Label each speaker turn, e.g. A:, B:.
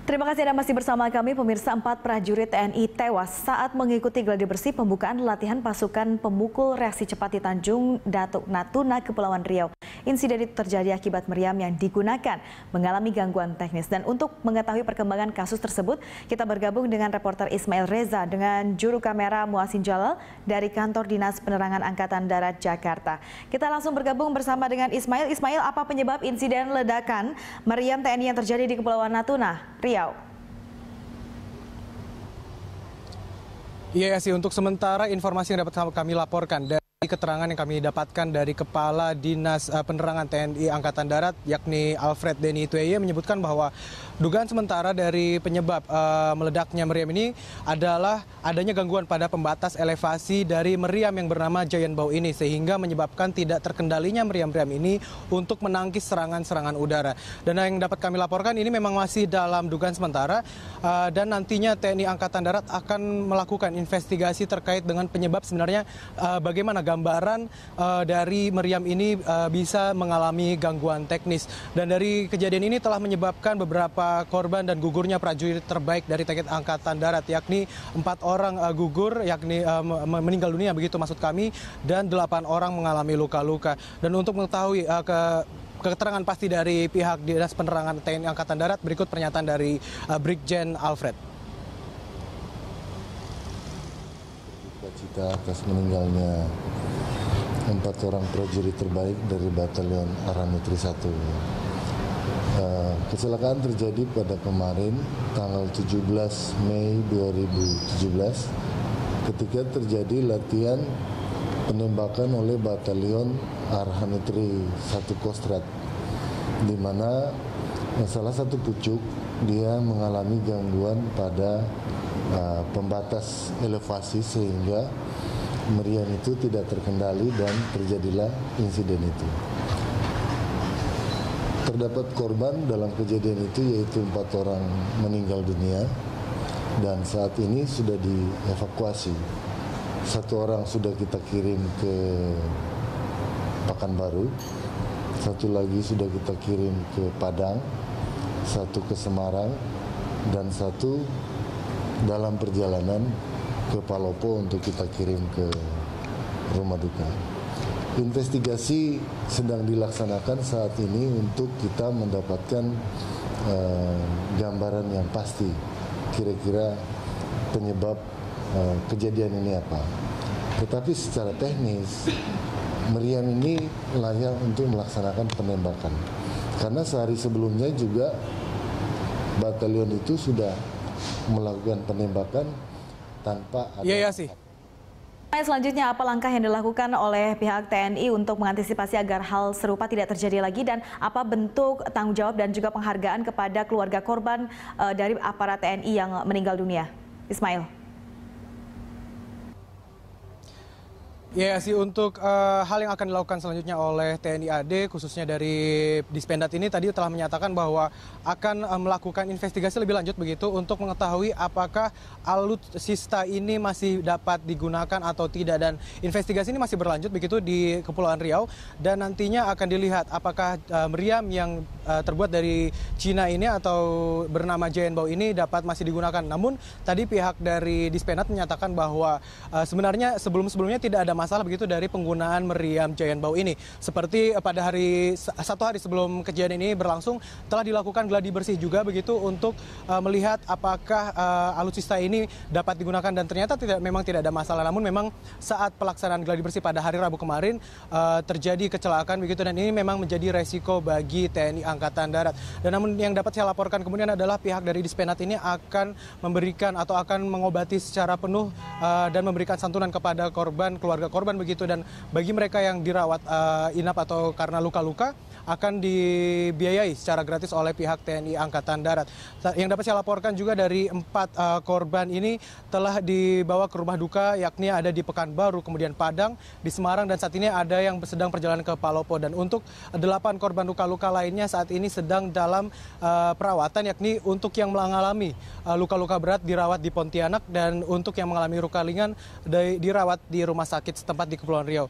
A: Terima kasih Anda masih bersama kami. Pemirsa, 4 prajurit TNI tewas saat mengikuti gladi bersih pembukaan latihan pasukan pemukul reaksi cepat di Tanjung Datuk Natuna, Kepulauan Riau. Insiden itu terjadi akibat meriam yang digunakan mengalami gangguan teknis. Dan untuk mengetahui perkembangan kasus tersebut, kita bergabung dengan reporter Ismail Reza dengan juru kamera Muasin Jalal dari Kantor Dinas Penerangan Angkatan Darat Jakarta. Kita langsung bergabung bersama dengan Ismail. Ismail, apa penyebab insiden ledakan meriam TNI yang terjadi di Kepulauan Natuna, Riau?
B: Iya sih, untuk sementara informasi yang dapat kami laporkan dari keterangan yang kami dapatkan dari Kepala Dinas Penerangan TNI Angkatan Darat, yakni Alfred Denny Tueye, menyebutkan bahwa dugaan sementara dari penyebab meledaknya meriam ini adalah adanya gangguan pada pembatas elevasi dari meriam yang bernama Giant Bow ini, sehingga menyebabkan tidak terkendalinya meriam-meriam ini untuk menangkis serangan-serangan udara. Dan yang dapat kami laporkan ini memang masih dalam dugaan sementara, dan nantinya TNI Angkatan Darat akan melakukan investigasi terkait dengan penyebab sebenarnya bagaimana gambaran dari meriam ini bisa mengalami gangguan teknis. Dan dari kejadian ini telah menyebabkan beberapa korban dan gugurnya prajurit terbaik dari TNI Angkatan Darat, yakni 4 orang gugur, yakni meninggal dunia begitu maksud kami, dan 8 orang mengalami luka-luka. Dan untuk mengetahui keterangan pasti dari pihak Dinas Penerangan TNI Angkatan Darat, berikut pernyataan dari Brigjen Alfred.
C: Cita atas meninggalnya 4 orang prajurit terbaik dari Batalion Arhanitri 1. Kecelakaan terjadi pada kemarin tanggal 17 Mei 2017 ketika terjadi latihan penembakan oleh Batalion Arhanitri 1 Kostrad, di mana salah satu pucuk dia mengalami gangguan pada pembatas elevasi sehingga meriam itu tidak terkendali dan terjadilah insiden itu. Terdapat korban dalam kejadian itu yaitu 4 orang meninggal dunia dan saat ini sudah dievakuasi. 1 orang sudah kita kirim ke Pekanbaru, 1 lagi sudah kita kirim ke Padang, 1 ke Semarang, dan 1 dalam perjalanan ke Palopo untuk kita kirim ke rumah duka. Investigasi sedang dilaksanakan saat ini untuk kita mendapatkan gambaran yang pasti kira-kira penyebab kejadian ini apa. Tetapi secara teknis meriam ini layak untuk melaksanakan penembakan, karena sehari sebelumnya juga batalion itu sudah melakukan penembakan tanpa ada.
B: Iya sih.
A: Selanjutnya, apa langkah yang dilakukan oleh pihak TNI untuk mengantisipasi agar hal serupa tidak terjadi lagi, dan apa bentuk tanggung jawab dan juga penghargaan kepada keluarga korban dari aparat TNI yang meninggal dunia? Ismail.
B: Ya sih, untuk hal yang akan dilakukan selanjutnya oleh TNI AD, khususnya dari Dispendat ini tadi telah menyatakan bahwa akan melakukan investigasi lebih lanjut begitu untuk mengetahui apakah alutsista ini masih dapat digunakan atau tidak, dan investigasi ini masih berlanjut begitu di Kepulauan Riau, dan nantinya akan dilihat apakah meriam yang terbuat dari Cina ini atau bernama Giant Bow ini dapat masih digunakan. Namun tadi pihak dari Dispendat menyatakan bahwa sebenarnya sebelum-sebelumnya tidak ada masalah begitu dari penggunaan meriam Giant Bow ini. Seperti pada 1 hari sebelum kejadian ini berlangsung telah dilakukan gladi bersih juga begitu untuk melihat apakah alutsista ini dapat digunakan, dan ternyata memang tidak ada masalah. Namun memang saat pelaksanaan gladi bersih pada hari Rabu kemarin terjadi kecelakaan begitu, dan ini memang menjadi resiko bagi TNI Angkatan Darat. Dan namun yang dapat saya laporkan kemudian adalah pihak dari Dispenat ini akan memberikan atau akan mengobati secara penuh dan memberikan santunan kepada keluarga korban begitu, dan bagi mereka yang dirawat inap atau karena luka-luka akan dibiayai secara gratis oleh pihak TNI Angkatan Darat. Yang dapat saya laporkan juga dari 4 korban ini telah dibawa ke rumah duka, yakni ada di Pekanbaru, kemudian Padang, di Semarang, dan saat ini ada yang sedang perjalanan ke Palopo. Dan untuk 8 korban luka-luka lainnya saat ini sedang dalam perawatan, yakni untuk yang mengalami luka-luka berat dirawat di Pontianak, dan untuk yang mengalami luka ringan dirawat di rumah sakit setempat di Kepulauan Riau.